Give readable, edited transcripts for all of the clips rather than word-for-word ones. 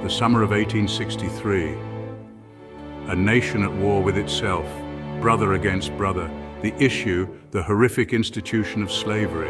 the summer of 1863. A nation at war with itself, brother against brother, the issue, the horrific institution of slavery.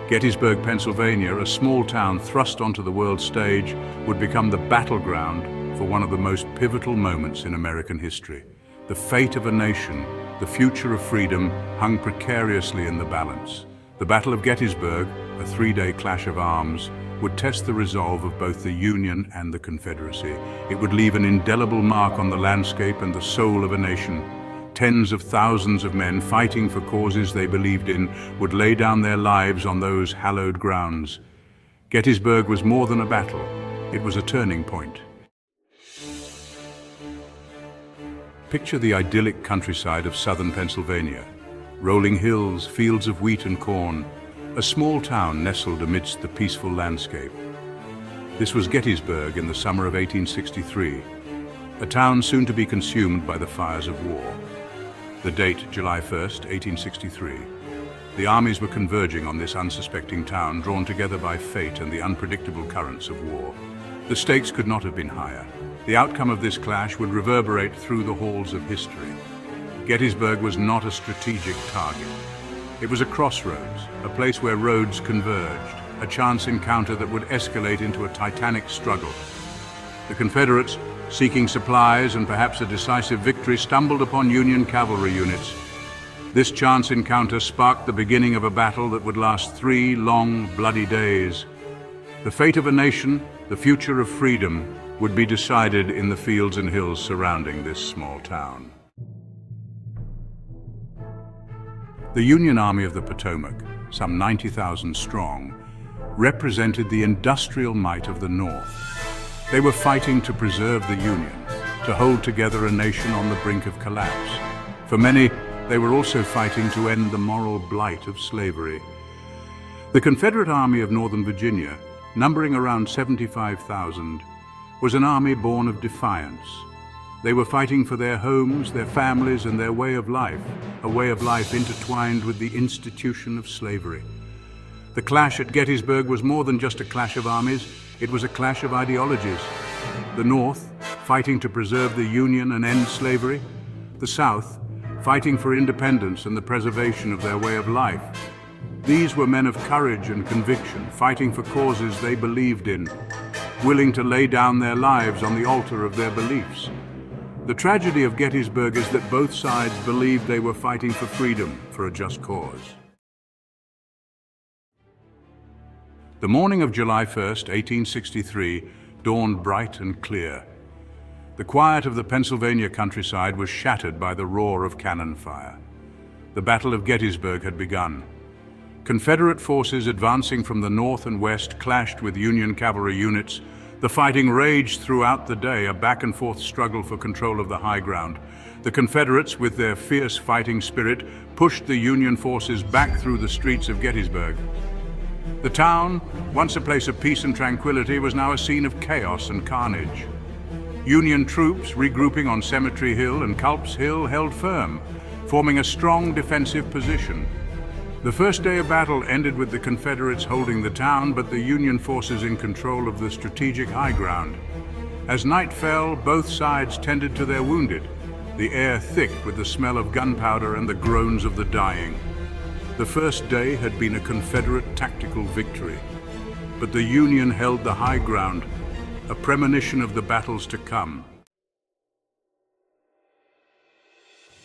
Gettysburg, Pennsylvania, a small town thrust onto the world stage, would become the battleground for one of the most pivotal moments in American history. The fate of a nation, the future of freedom, hung precariously in the balance. The Battle of Gettysburg, a three-day clash of arms, would test the resolve of both the Union and the Confederacy. It would leave an indelible mark on the landscape and the soul of a nation. Tens of thousands of men fighting for causes they believed in would lay down their lives on those hallowed grounds. Gettysburg was more than a battle. It was a turning point. Picture the idyllic countryside of southern Pennsylvania. Rolling hills, fields of wheat and corn, a small town nestled amidst the peaceful landscape. This was Gettysburg in the summer of 1863, a town soon to be consumed by the fires of war. The date, July 1st, 1863. The armies were converging on this unsuspecting town, drawn together by fate and the unpredictable currents of war. The stakes could not have been higher. The outcome of this clash would reverberate through the halls of history. Gettysburg was not a strategic target. It was a crossroads, a place where roads converged, a chance encounter that would escalate into a titanic struggle. The Confederates, seeking supplies and perhaps a decisive victory, stumbled upon Union cavalry units. This chance encounter sparked the beginning of a battle that would last 3 long, bloody days. The fate of a nation, the future of freedom, would be decided in the fields and hills surrounding this small town. The Union Army of the Potomac, some 90,000 strong, represented the industrial might of the North. They were fighting to preserve the Union, to hold together a nation on the brink of collapse. For many, they were also fighting to end the moral blight of slavery. The Confederate Army of Northern Virginia, numbering around 75,000, was an army born of defiance. They were fighting for their homes, their families, and their way of life, a way of life intertwined with the institution of slavery. The clash at Gettysburg was more than just a clash of armies, it was a clash of ideologies. The North, fighting to preserve the Union and end slavery. The South, fighting for independence and the preservation of their way of life. These were men of courage and conviction, fighting for causes they believed in, willing to lay down their lives on the altar of their beliefs. The tragedy of Gettysburg is that both sides believed they were fighting for freedom, for a just cause. The morning of July 1st, 1863, dawned bright and clear. The quiet of the Pennsylvania countryside was shattered by the roar of cannon fire. The Battle of Gettysburg had begun. Confederate forces advancing from the north and west clashed with Union cavalry units. The fighting raged throughout the day, a back-and-forth struggle for control of the high ground. The Confederates, with their fierce fighting spirit, pushed the Union forces back through the streets of Gettysburg. The town, once a place of peace and tranquility, was now a scene of chaos and carnage. Union troops, regrouping on Cemetery Hill and Culp's Hill, held firm, forming a strong defensive position. The first day of battle ended with the Confederates holding the town, but the Union forces in control of the strategic high ground. As night fell, both sides tended to their wounded, the air thick with the smell of gunpowder and the groans of the dying. The first day had been a Confederate tactical victory, but the Union held the high ground, a premonition of the battles to come.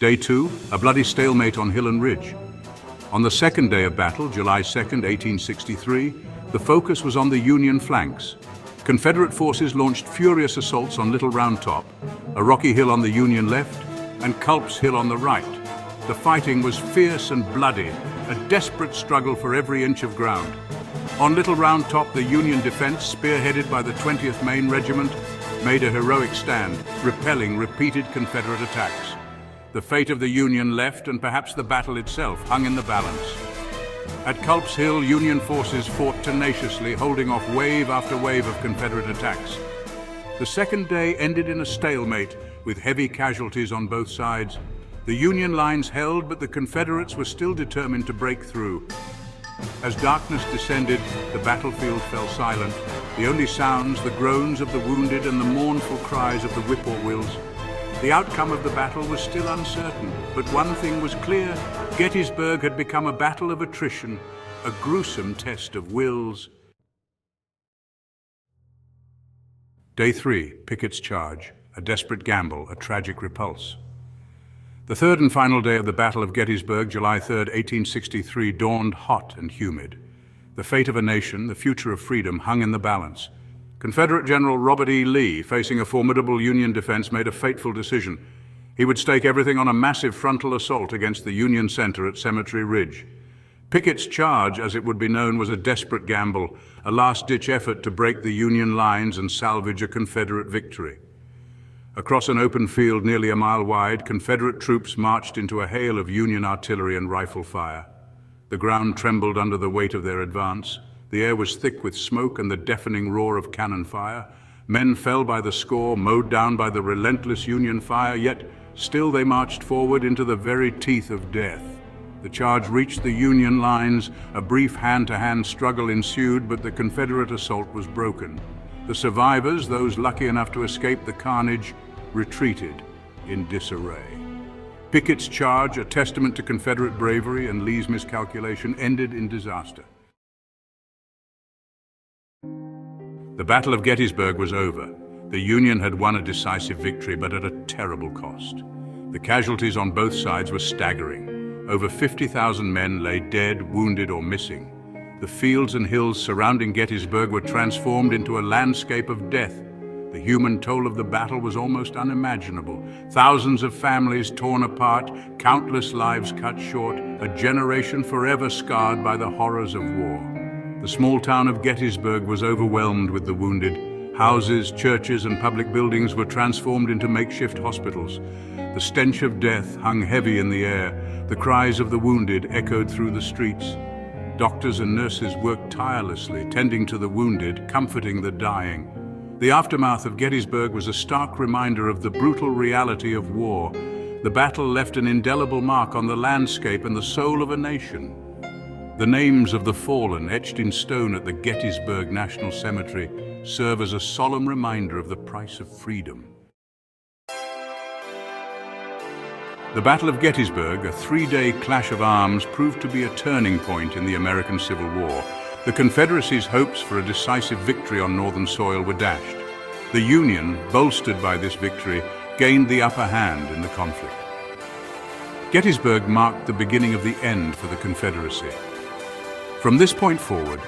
Day 2, a bloody stalemate on hill and ridge. On the second day of battle, July 2nd, 1863, the focus was on the Union flanks. Confederate forces launched furious assaults on Little Round Top, a rocky hill on the Union left, and Culp's Hill on the right. The fighting was fierce and bloody, a desperate struggle for every inch of ground. On Little Round Top, the Union defense, spearheaded by the 20th Maine Regiment, made a heroic stand, repelling repeated Confederate attacks. The fate of the Union left, and perhaps the battle itself, hung in the balance. At Culp's Hill, Union forces fought tenaciously, holding off wave after wave of Confederate attacks. The second day ended in a stalemate, with heavy casualties on both sides. The Union lines held, but the Confederates were still determined to break through. As darkness descended, the battlefield fell silent, The only sounds, the groans of the wounded and the mournful cries of the whippoorwills. The outcome of the battle was still uncertain, but one thing was clear: Gettysburg had become a battle of attrition, a gruesome test of wills. Day 3, Pickett's charge, a desperate gamble, a tragic repulse. The third and final day of the Battle of Gettysburg, July 3, 1863, dawned hot and humid. The fate of a nation, the future of freedom, hung in the balance. Confederate General Robert E. Lee, facing a formidable Union defense, made a fateful decision. He would stake everything on a massive frontal assault against the Union center at Cemetery Ridge. Pickett's charge, as it would be known, was a desperate gamble, a last-ditch effort to break the Union lines and salvage a Confederate victory. Across an open field nearly a mile wide, Confederate troops marched into a hail of Union artillery and rifle fire. The ground trembled under the weight of their advance. The air was thick with smoke and the deafening roar of cannon fire. Men fell by the score, mowed down by the relentless Union fire, yet still they marched forward into the very teeth of death. The charge reached the Union lines. A brief hand-to-hand struggle ensued, but the Confederate assault was broken. The survivors, those lucky enough to escape the carnage, retreated in disarray. Pickett's charge, a testament to Confederate bravery and Lee's miscalculation, ended in disaster. The Battle of Gettysburg was over. The Union had won a decisive victory, but at a terrible cost. The casualties on both sides were staggering. Over 50,000 men lay dead, wounded, or missing. The fields and hills surrounding Gettysburg were transformed into a landscape of death. The human toll of the battle was almost unimaginable. Thousands of families torn apart, countless lives cut short, a generation forever scarred by the horrors of war. The small town of Gettysburg was overwhelmed with the wounded. Houses, churches, and public buildings were transformed into makeshift hospitals. The stench of death hung heavy in the air. The cries of the wounded echoed through the streets. Doctors and nurses worked tirelessly, tending to the wounded, comforting the dying. The aftermath of Gettysburg was a stark reminder of the brutal reality of war. The battle left an indelible mark on the landscape and the soul of a nation. The names of the fallen, etched in stone at the Gettysburg National Cemetery, serve as a solemn reminder of the price of freedom. The Battle of Gettysburg, a three-day clash of arms, proved to be a turning point in the American Civil War. The Confederacy's hopes for a decisive victory on northern soil were dashed. The Union, bolstered by this victory, gained the upper hand in the conflict. Gettysburg marked the beginning of the end for the Confederacy. From this point forward,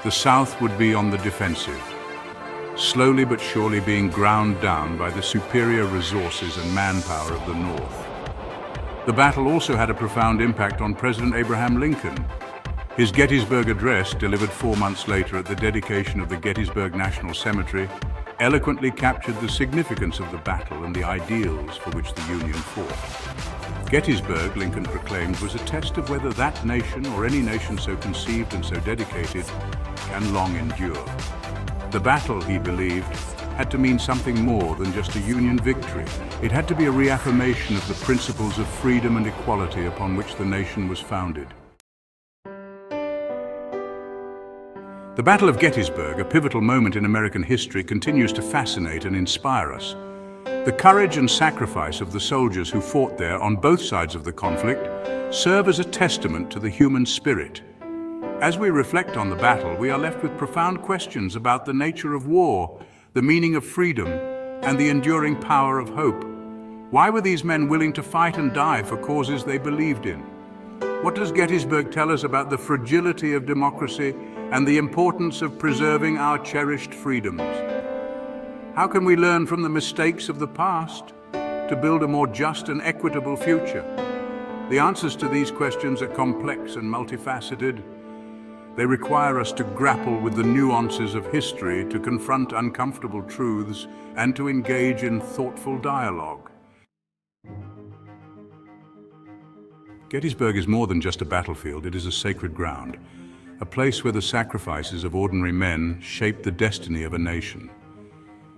the South would be on the defensive, slowly but surely being ground down by the superior resources and manpower of the North. The battle also had a profound impact on President Abraham Lincoln. His Gettysburg Address, delivered 4 months later at the dedication of the Gettysburg National Cemetery, eloquently captured the significance of the battle and the ideals for which the Union fought. Gettysburg, Lincoln proclaimed, was a test of whether that nation, or any nation so conceived and so dedicated, can long endure. The battle, he believed, had to mean something more than just a Union victory. It had to be a reaffirmation of the principles of freedom and equality upon which the nation was founded. The Battle of Gettysburg, a pivotal moment in American history, continues to fascinate and inspire us. The courage and sacrifice of the soldiers who fought there on both sides of the conflict serve as a testament to the human spirit. As we reflect on the battle, we are left with profound questions about the nature of war, the meaning of freedom, and the enduring power of hope. Why were these men willing to fight and die for causes they believed in? What does Gettysburg tell us about the fragility of democracy and the importance of preserving our cherished freedoms? How can we learn from the mistakes of the past to build a more just and equitable future? The answers to these questions are complex and multifaceted. They require us to grapple with the nuances of history, to confront uncomfortable truths, and to engage in thoughtful dialogue. Gettysburg is more than just a battlefield. It is a sacred ground, a place where the sacrifices of ordinary men shape the destiny of a nation.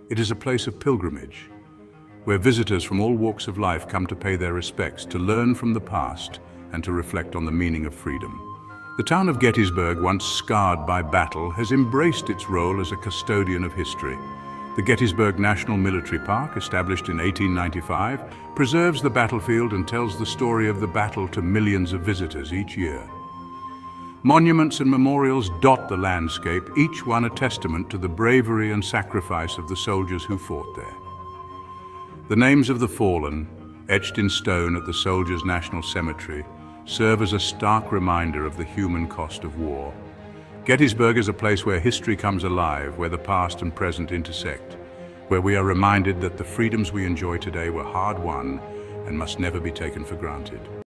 It is a place of pilgrimage, where visitors from all walks of life come to pay their respects, to learn from the past, and to reflect on the meaning of freedom. The town of Gettysburg, once scarred by battle, has embraced its role as a custodian of history. The Gettysburg National Military Park, established in 1895, preserves the battlefield and tells the story of the battle to millions of visitors each year. Monuments and memorials dot the landscape, each one a testament to the bravery and sacrifice of the soldiers who fought there. The names of the fallen, etched in stone at the Soldiers' National Cemetery, serve as a stark reminder of the human cost of war. Gettysburg is a place where history comes alive, where the past and present intersect, where we are reminded that the freedoms we enjoy today were hard-won and must never be taken for granted.